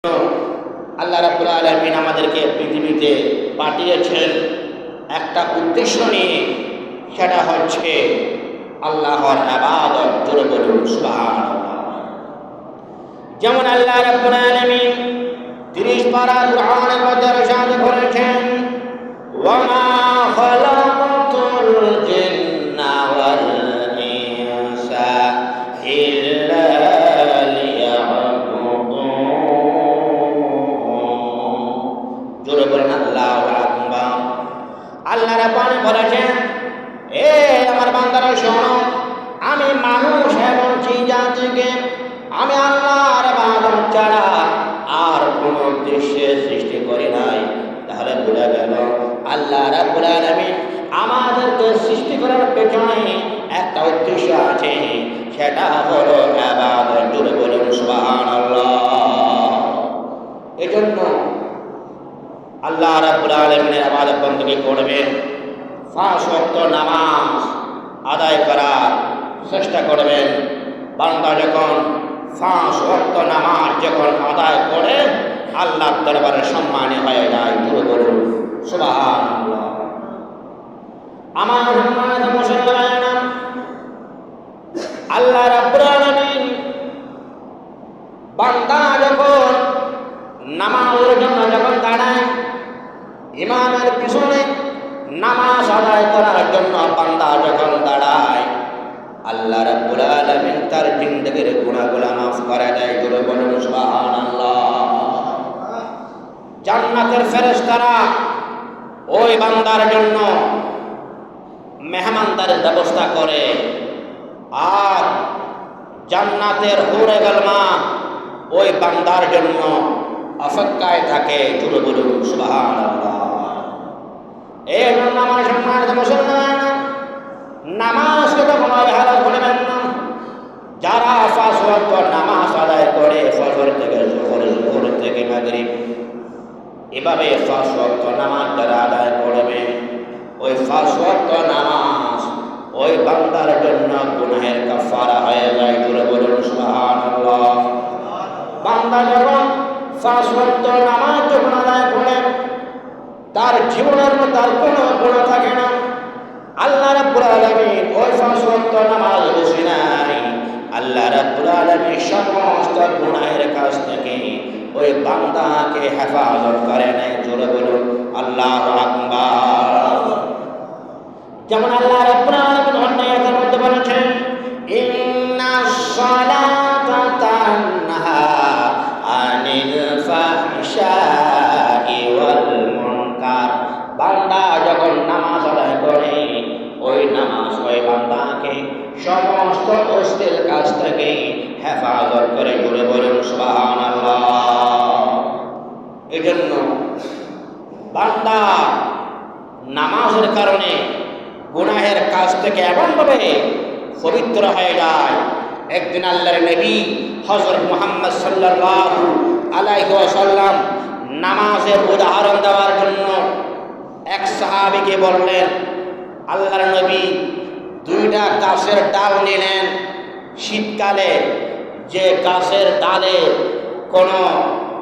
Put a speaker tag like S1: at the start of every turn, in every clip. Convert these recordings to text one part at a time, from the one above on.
S1: আল্লাহ রাব্বুল আলামিন আমাদেরকে পৃথিবীতে পাঠিয়েছেন একটা উদ্দেশ্য নিয়ে, সেটা হচ্ছে আল্লাহর ইবাদত। জোরে বলুন সুবহানাল্লাহ। যেমন আল্লাহ রাব্বুল আলামিন 30 পারা কুরআনের মধ্যে ইরশাদ করেছেন, ওয়া মা খালাকাতুল জিন্না ওয়াল ইনসা ইল্লা লিয়াবুদুন। জোরে বলেন আল্লাহু আকবার। আল্লাহ রাব্বানি বলেছেন, এ আমার বান্দারা শোনো, আমি মানুষ এবং জিন জাতিকে আমি আল্লাহর ইবাদত ছাড়া আর কোন উদ্দেশ্যে সৃষ্টি করি নাই। তাহলে বোঝা গেল আল্লাহ রাব্বুল আলামিন আমাদেরকে সৃষ্টি করার পেছনে একটা উদ্দেশ্য আছে, সেটা হলো ইবাদত। জোরে বলুন সুবহানাল্লাহ। এজন্য আল্লাহ রাব্বুল আলামিনের ইবাদত বندگی করবেন, 5 ওয়াক্ত নামাজ আদায় করার চেষ্টা করবেন। বান্দা যখন 5 ওয়াক্ত নামাজ যখন আদায় করে, আল্লাহর দরবারে সম্মানী হয়ে যায়। জোরে বলুন সুবহানাল্লাহ। আমার সম্মানিত মুসলমান, আল্লাহ রাব্বুল আলামিন বান্দা যখন নামাজের জন্য যখন দাঁড়ায়, ইমামের পিছনে নামাজ আদায় করার জন্য বান্দা যখন দাঁড়ায়, আল্লাহ রাব্বুল আলামিন তার জিন্দেগির গুনাহগুলো মাফ করে দেয়। জোরে বলুন সুবহানাল্লাহ। জান্নাতের ফেরেশতারা ওই বান্দার জন্য মেহমানদারির ব্যবস্থা করে, আর জান্নাতের হুরে গালমা ওই বান্দার জন্য অপেক্ষায় থাকে। জোরে বলুন সুবহানাল্লাহ। এই জন্য আমার সম্মানিত মুসলমান, নামাজকে তখন অবহেলা করবেন না। যারা 5 ওয়াক্ত নামাজ আদায় করে, ফজর থেকে যোহর, যোহর থেকে মাগরিব, এভাবে 5 ওয়াক্ত নামাজ যারা আদায় করবে, ওই 5 ওয়াক্ত নামাজ ওই বান্দার জন্য গুনাহের কাফারা হয়ে যায়। জোরে বলুন সুবহানাল্লাহ। বান্দা যখন 5 ওয়াক্ত নামাজ যখন আদায় করে, তার জীবনের মধ্যে আর কোনো গুনাহ থাকে না। আল্লাহ রাব্বুল আলামিন ওই 5 ওয়াক্ত নামাজ বেশি নাই, আল্লাহ রাব্বুল আলামিন সমস্ত গুনাহের কাছ থেকে ওই বান্দাকে হেফাজত করে নেয়। জোরে বলুন আল্লাহু আকবার। যেমন আল্লাহ রাব্বুল আলামিন অন্য আয়াতের মধ্যে বলেছেন, ইন্নাস সালাতা তানহা আনিল ফাহশাই ওয়াল মুনকার। বান্দা যখন নামাজ আদায় করে, ওই নামাজ ওই বান্দাকে সমস্ত অশ্লীল কাজ থেকে হেফাজত করে। জোরে বলুন সুবহানাল্লাহ। এজন্য বান্দা নামাজের কারণে গুনাহের কাজ থেকে এমনভাবে পবিত্র হয়ে যায়। একদিন আল্লাহর নবী হযরত মুহাম্মদ সাল্লাল্লাহু আলাইহি ওয়াসাল্লাম নামাজের উদাহরণ দেওয়ার জন্য এক সাহাবীকে বললেন, আল্লাহর নবী 2টা গাছের ডাল নিলেন। শীতকালে যে গাছের ডালে কোনো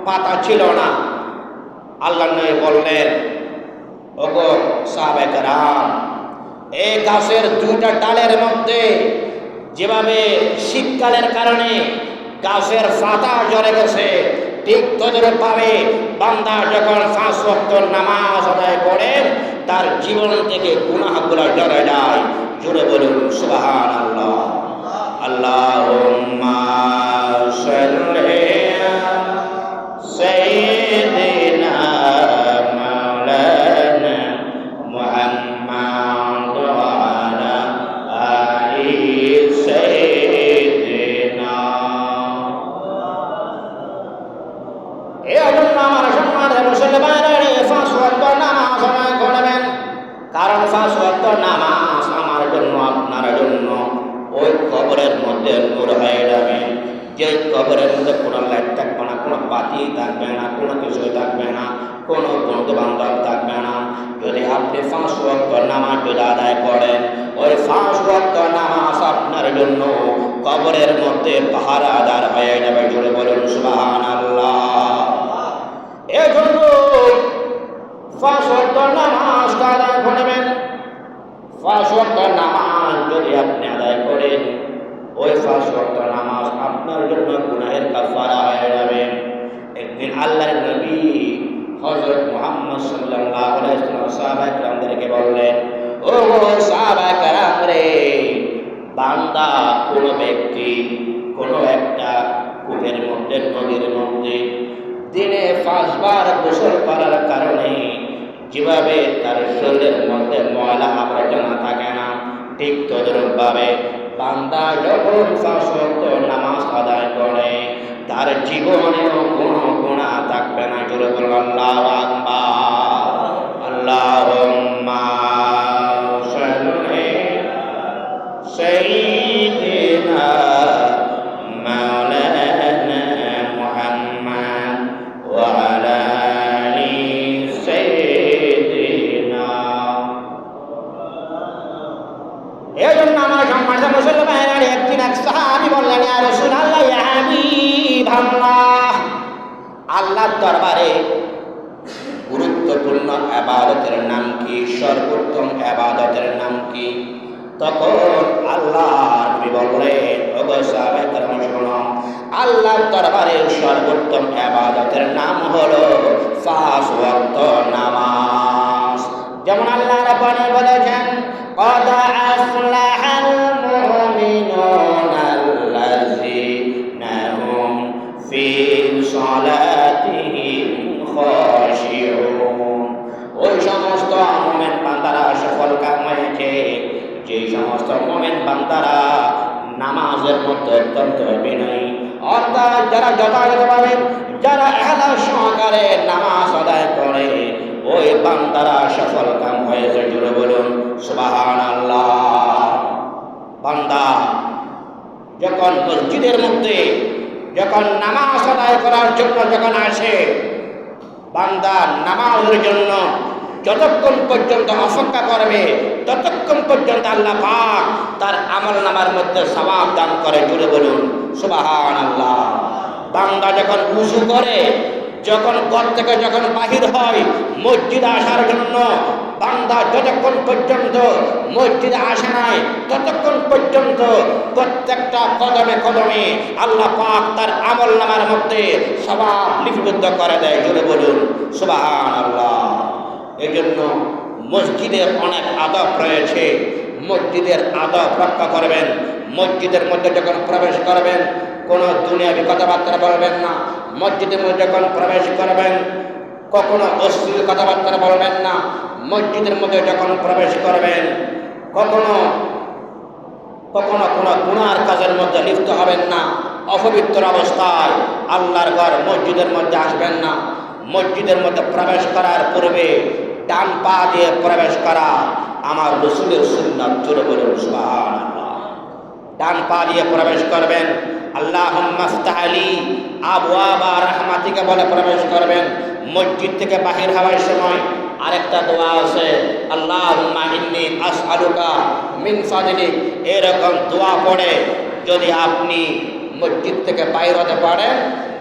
S1: পাতা ছিল না, আল্লাহর নবী বললেন, ওগো সাহাবায়ে কেরাম, এই গাছের 2টা ডালের মধ্যে যেভাবে শীতকালের কারণে গাছের পাতা ঝরে গেছে, ঠিক তদ্রূপভাবে বান্দা যখন 5 ওয়াক্ত নামাজ আদায় করে, তার জীবন থেকে গুনাহগুলো ঝরে যায়। জোরে বলুন সুবহানাল্লাহ। আল্লাহুম্মা সাল্লি আলা সাইয়্যিদিনা মাওলানা মুহাম্মাদ ওয়া আলা আলি সাইয়্যিদিনা। এই জন্য আমার সম্মানিত মুসলমানেরা 5 ওয়াক্ত নামাজ আদায় করবেন, কারণ 5 ওয়াক্ত নামাজ আমার জন্য আপনার জন্য ওই কবরের মধ্যে নূর হয়ে যাবে। যে কবরের মধ্যে কোনো লাইট থাকবে না, কোনো বাতি থাকবে না, কোনো কিছুই থাকবে না, কোনো বন্ধু বান্ধব থাকবে না। যদি আপনি 5 ওয়াক্ত নামাজ যদি আদায় করেন, ওই 5 ওয়াক্ত নামাজ আপনার জন্য কবরের মধ্যে পাহারাদার হয়ে যাবে। জোরে বলুন সুবহানাল্লাহ। পড়বেন, 5 ওয়াক্ত নামাজ যদি আপনি আদায় করেন, ওই 5 ওয়াক্ত নামাজ আপনার জন্য গুনাহের কাফারা হয়ে যাবে। একদিন আল্লাহর নবী হযরত মুহাম্মদ সাল্লাল্লাহু আলাইহি ওয়াসাল্লাম সাহাবায়ে কেরামদেরকে বললেন, ও সাহাবায়ে কেরাম রে, বান্দা কোন ব্যক্তি কোন একটা কূপের মধ্যে, নদীর মধ্যে দিনে 5 বার গোসল করার কারণে যেভাবে তার শরীরের মধ্যে ময়লা আবর্জনা থাকে না, ঠিক তদ্রূপভাবে বান্দা যখন 5 ওয়াক্ত নামাজ আদায় করে তার জীবনেও কোনো গুনাহ থাকবে না। জোরে বলুন আল্লাহু আকবার। আল্লাহুম্মা সাল্লি সাইয়্যিদিনা মাওলানা মুহাম্মদ ওয়া আলা আলি সাইয়্যিদিনা। এজন্য আমার সম্মানিত মুসলমানেরা, একদিন এক সাহাবী বললেন, ইয়া রাসূলুল্লাহ, ইয়া হাবিবাল্লাহ, আল্লাহর দরবারে গুরুত্বপূর্ণ ইবাদতের নাম কি? সর্বোত্তম ইবাদতের নাম কি? তখন আল্লাহর নবী বললেন, ওগো সাহাবায়ে কেরাম শুনো, আল্লাহর দরবারে সর্বোত্তম ইবাদতের নাম হলো 5 ওয়াক্ত নামাজ। যেমন আল্লাহ রাব্বানি বলেছেন, قد أفلح المؤمنون الذين هم في صلاتهم خاشعون। ওই সমস্ত মুমিন বান্দারা সফল কাম হয়েছে যে সমস্ত মুমিন বান্দারা নামাজের মধ্যে অত্যন্ত বিনয়ী, অর্থাৎ যারা যথাযথভাবে, যারা ইখলাস সহকারে নামাজ আদায় করে, ওই বান্দারা সফল কাম হয়েছে। জোরে বলুন সুবহানাল্লাহ। বান্দা যখন মসজিদের মধ্যে যখন নামাজ আদায় করার জন্য যখন আসে, বান্দা নামাজের জন্য যতক্ষণ পর্যন্ত অপেক্ষা করবে ততক্ষণ পর্যন্ত আল্লাহ পাক তার আমলনামার মধ্যে সওয়াব দান করে। জোরে বলুন সুবহানাল্লাহ। বান্দা যখন ওযু করে, যখন ঘর থেকে যখন বাহির হয় মসজিদে আসার জন্য, বান্দা যতক্ষণ পর্যন্ত মসজিদে আসে নাই ততক্ষণ পর্যন্ত প্রত্যেকটা কদমে কদমে আল্লাহ পাক তার আমলনামার মধ্যে সওয়াব লিপিবদ্ধ করে দেয়। জোরে বলুন সুবহানাল্লাহ। এজন্য মসজিদের অনেক আদব রয়েছে, মসজিদের আদব রক্ষা করবেন। মসজিদের মধ্যে যখন প্রবেশ করবেন কোনো দুনিয়াবি কথাবার্তা বলবেন না। মসজিদের মধ্যে যখন প্রবেশ করবেন কখনো অশ্লীল কথাবার্তা বলবেন না। মসজিদের মধ্যে যখন প্রবেশ করবেন কখনো কখনো কোনো গুনার কাজের মধ্যে লিপ্ত হবেন না। অপবিত্র অবস্থায় আল্লাহর ঘর মসজিদের মধ্যে আসবেন না। মসজিদের মধ্যে প্রবেশ করার পূর্বে ডান পা দিয়ে প্রবেশ করা আমার রাসূলের সুন্নাত। জোরে বলুন সুবহানাল্লাহ। ডান পা দিয়ে প্রবেশ করবেন। আল্লাহুম্মা ইফতাহ লি আবওয়াবা রাহমাতিকা বলে প্রবেশ করবেন। মসজিদ থেকে বাহির হওয়ার সময় আরেকটা দোয়া আছে, আল্লাহুম্মা ইন্নী আসআলুকা মিন ফাদলিক। এরকম দোয়া পড়ে যদি আপনি মসজিদ থেকে বাইর হতে পারেন,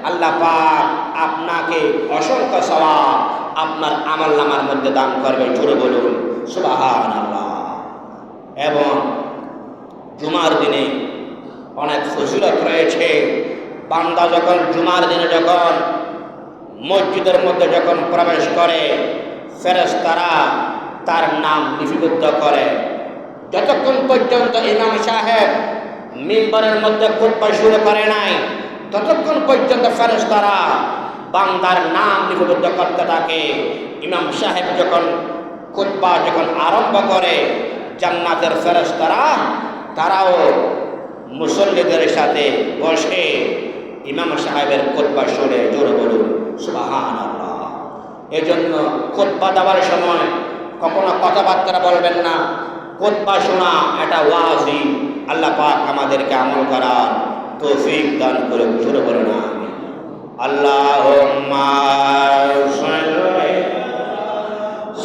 S1: আল্লাহ পাক আপনাকে অসংখ্য সওয়াব আপনার আমলনামার মধ্যে দান করবে। জোরে বলুন সুবহানাল্লাহ। এবং জুমার দিনে অনেক ফজিলত রয়েছে। বান্দা যখন জুমার দিনে যখন মসজিদের মধ্যে যখন প্রবেশ করে, ফেরেশতারা তার নাম লিপিবদ্ধ করে। যতক্ষণ পর্যন্ত ইমাম সাহেব মিম্বরের মধ্যে খুতবা শুরু করে নাই ততক্ষণ পর্যন্ত ফেরেশতারা বান্দার নাম লিপিবদ্ধ করতে থাকে। ইমাম সাহেব যখন খুতবা যখন আরম্ভ করে, জান্নাতের ফেরেশতারা তারাও মুসল্লিদের সাথে বসে ইমাম সাহেবের খুতবা শুনে। জোরে বলুন সুবহানাল্লাহ। এজন্য খুতবা দেওয়ার সময় কখনো কথাবার্তা বলবেন না। খুতবা শোনা এটা ওয়াজিব। আল্লাহ পাক আমাদেরকে আমল করার তৌফিক দান করে। জোরে বলুন আমিন। আল্লাহুম্মা সাল্লি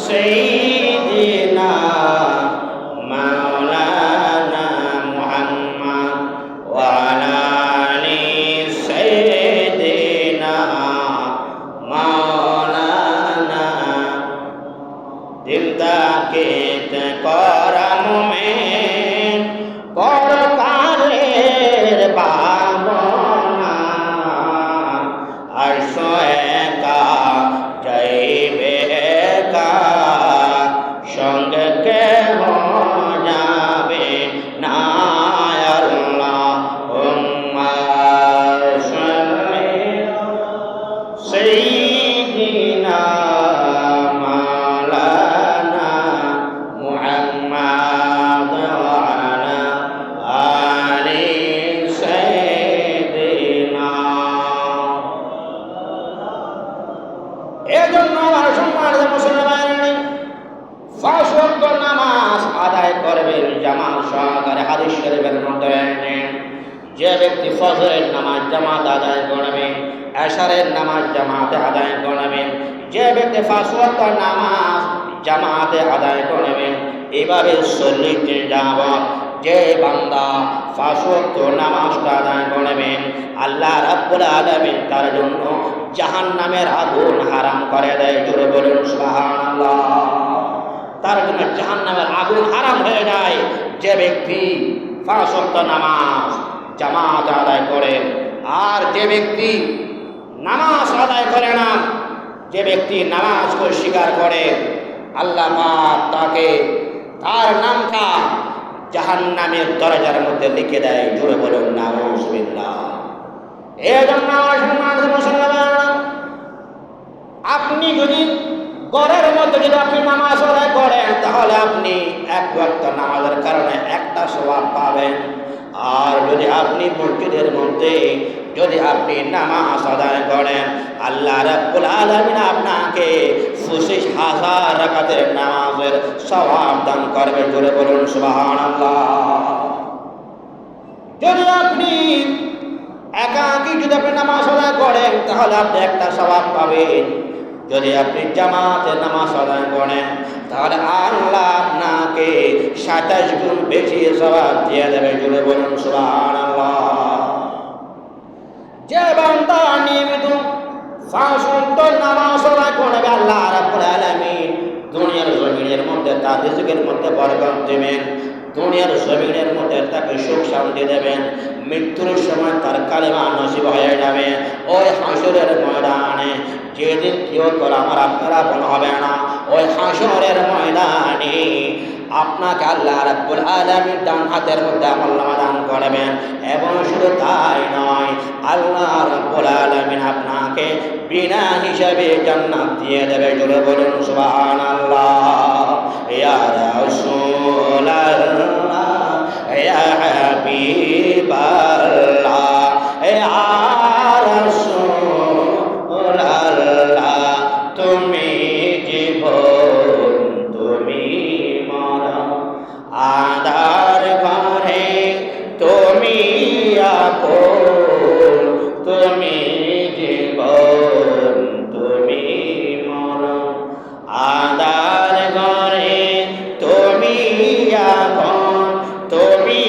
S1: সাইয়্যিদিনা মাওলানা মুহাম্মদ ওয়া আলা আলি সাইয়্যিদিনা মাওলানা। দিলদাকে এজন্য আমার সম্মানিত মুসলমান, 5 ওয়াক্ত নামাজ আদায় করবেন জামাত সহকারে। হাদিস শরীফের মধ্যে রয়েছে, যে ব্যক্তি ফজরের নামাজ জামাত আদায় করবেন, এশারের নামাজ জামাতে আদায় করবেন, যে ব্যক্তি 5 ওয়াক্ত নামাজ জামাতে আদায় করবেন, এভাবে 40 দিন যাবত যে বান্দা 5 ওয়াক্ত নামাজটা আদায় করবেন, আল্লাহ রাব্বুল আলামিন তার জন্য জাহান্নামের আগুন হারাম করে দেয়। জোরে বলুন সুবহানাল্লাহ। তার জন্য জাহান্নামের আগুন হারাম হয়ে যায় যে ব্যক্তি 5 ওয়াক্ত নামাজ জামাত আদায় করে। আর যে ব্যক্তি নামাজ আদায় করে না, যে ব্যক্তি নামাজকে স্বীকার করে, আল্লাহ পাক তাকে তার নামটা জাহান্নামের দরজার মধ্যে লিখে দেয়। জোরে বলুন নাউজুবিল্লাহ। এজন্য মুসলমান, আপনি যদি ঘরের মধ্যে যদি আপনি নামাজ আদায় করেন, তাহলে আপনি 1 ওয়াক্ত নামাজের কারণে একটা সওয়াব পাবেন। আর যদি আপনি মসজিদের মধ্যে যদি আপনি নামাজ আদায় করেন, আল্লাহ রাব্বুল আলামিন আপনাকে 25,000 রাকাতের নামাজের সওয়াব দান করবে। জোরে বলুন সুবহানাল্লাহ। যদি আপনি একাকী যদি আপনি নামাজ আদায় করেন, তাহলে আপনি একটা সওয়াব পাবেন। যদি আপনি জামাতে নামাজ আদায় করেন, তাহলে আল্লাহ আপনাকে 27 গুণ বেশি সওয়াব দিয়ে দেবে। জোরে বলুন সুবহানাল্লাহ। যে বান্দা নিয়মিত 5 ওয়াক্ত নামাজ আদায় করবে, আল্লাহ রাব্বুল আলামিন দুনিয়ার জমিনের মধ্যে তার রিজিকের মধ্যে বরকত দেবেন, দুনিয়ার জমিনের মধ্যে তাকে সুখ শান্তি দেবেন। মৃত্যুর সময় তার কালেমা নসিব হয়ে যাবে। ওই হাসরের ময়দানে যেদিন কেউ তোর আমার আপনারা মনে হবে না, ওই হাসরের ময়দানে আপনাকে আল্লাহ রাব্বুল আলামিন ডান হাতের মধ্যে আমলনামা দান করবেন। এবং শুধু তাই নয়, আল্লাহ রাব্বুল আলামিন আপনাকে বিনা হিসাবে জান্নাত দিয়ে দেবে। জোরে বলুন সুবহানাল্লাহ। ইয়া রাসূলুল্লাহ, ইয়া হাবিবাল্লাহ, ইয়া রাসূলুল্লাহ, তুমি জীবন তুমি মরণ, আধার ঘরে তুমি আপন, তুমি জীবন তুমি মরণ, আধার ঘরে তুমি আপন, তুমি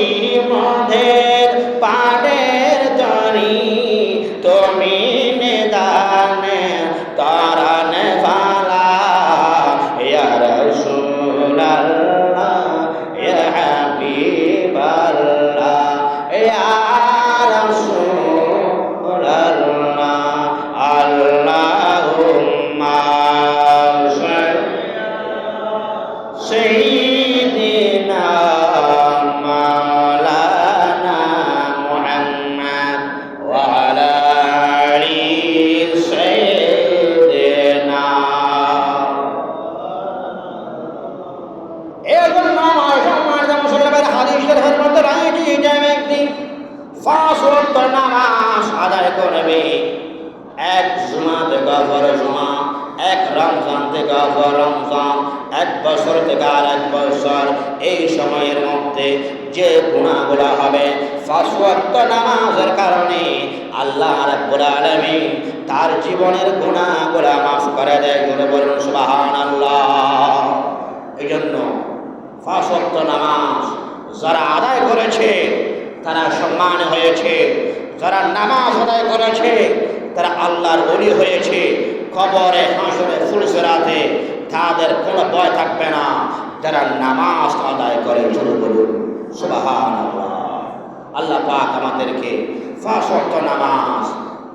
S1: মধের পাড়ের তরি, তুমি নিদানে তারান ফালা। ইয়া রাসূলুল্লাহ, ইয়া হাবিবাল্লাহ, ইয়া রাসূলুল্লাহ, আল্লাহুম্মা সাইয়্যিদিনা মাওলানা মুহাম্মদ ওয়া আলা আলি সাইয়্যিদিনা। এজন্য আমার সম্মানিত মুসলমান, হাদিস শরীফের মধ্যে রয়েছে যে ব্যক্তি 5 ওয়াক্ত নামাজ আদায় করবে, 1 জুমা থেকে অপর জুমা, 1 রমজান থেকে অপর রমজান, 1 বছর থেকে আরেক বছর, এই সময়ের মধ্যে যে গুনাহগুলো হবে 5 ওয়াক্ত নামাজের কারণে, আল্লাহ রাব্বুল আলামিন তার জীবনের গুনাহগুলো মাফ করে দেয়। জোরে বলুন সুবহানাল্লাহ। এইজন্য 5 ওয়াক্ত নামাজ যারা আদায় করেছে তারা সম্মান হয়েছে, যারা নামাজ আদায় করেছে তারা আল্লাহর ওলি হয়েছে। কবরে হাসরে ফুলসিরাতে তাদের কোনো ভয় থাকবে না, যারা নামাজ আদায় করে। জোরে বলুন সুবহানাল্লাহ। আল্লাহ পাক আমাদেরকে 5 ওয়াক্ত নামাজ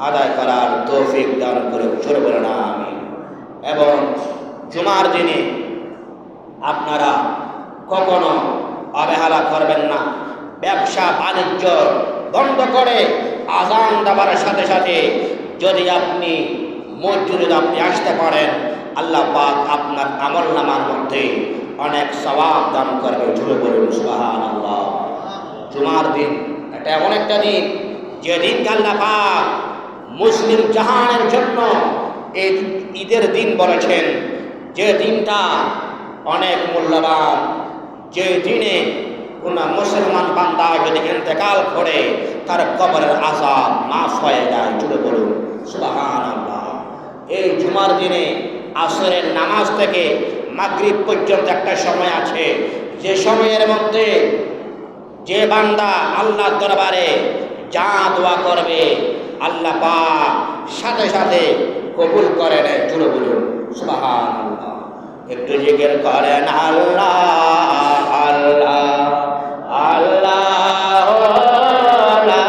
S1: আদায় করার তৌফিক দান করে। জোরে বলুন আমিন। এবং জুমার দিনে আপনারা কখনো অবহেলা করবেন না। ব্যবসা বাণিজ্য বন্ধ করে আযান দেওয়ার সাথে সাথে যদি আপনি মসজিদে আপনি আসতে পারেন, আল্লাহ পাক আপনার আমলনামার মধ্যে অনেক সওয়াব দান করবে। জোরে বলুন সুবহানাল্লাহ। জুমার দিন এটা এমন একটা দিন যেদিন আল্লাহ পাক মুসলিম জাহানের জন্য এই ঈদের দিন বলেছেন, যে দিনটা অনেক মূল্যবান, যে দিনে কোন মুসলমান বান্দা যদি ইন্তেকাল করে তার কবরের আযাব মাফ হয়ে যায়। জুড়ে বলুন সুবহানাল্লাহ। এই জুমার দিনে আসরের নামাজ থেকে মাগরিব পর্যন্ত একটা সময় আছে, যে সময়ের মধ্যে যে বান্দা আল্লাহর দরবারে যা দোয়া করবে আল্লাহ পাক সাথে সাথে কবুল করে নেয়। জুড়ে বলুন সুবহানাল্লাহ। একটু জিকির করেন আল্লাহ আল্লাহ আল্লাহ লা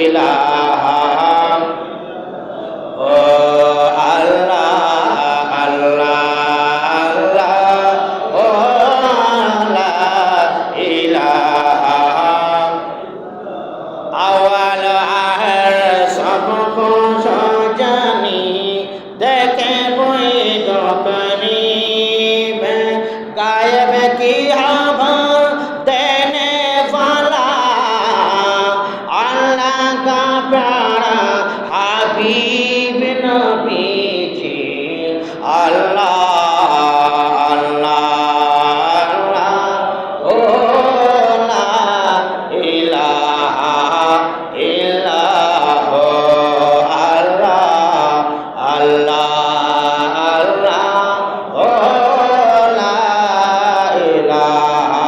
S1: ইলাহা ও আল্লাহ আল্লাহ আল্লাহ ও লা ইলাহা আওয়াল আহর সব কুছ জানি দেখে বই দোকানি গায়ব কি हवा देने वाला अल्लाह का प्यारा हबीब नबी जी अल्लाह अल्लाह अल्लाह ओ ला इलाहा इल्लल्लाह अल्लाह अल्लाह अल्लाह ओ ला इलाहा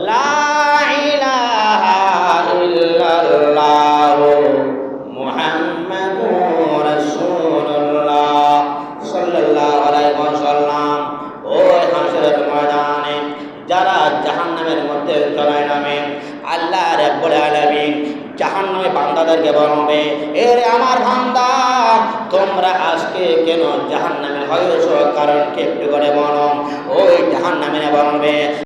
S1: ला इलाहा इल्लल्लाह मुहम्मदुर রাসূলুল্লাহ সাল্লাল্লাহু আলাইহি ওয়াসাল্লাম। ওই হাসরের ময়দানে যারা জাহান্নামের মধ্যে চলে নামে, আল্লাহ রাব্বুল আলামিন জাহান্নামে বান্দাদেরকে বলবে, এরে আমার বান্দা তোমরা আজকে কেন জাহান্নামে হয়েছো, কারণ কি একটু করে বলো। ওই জাহান্নামে বলবে,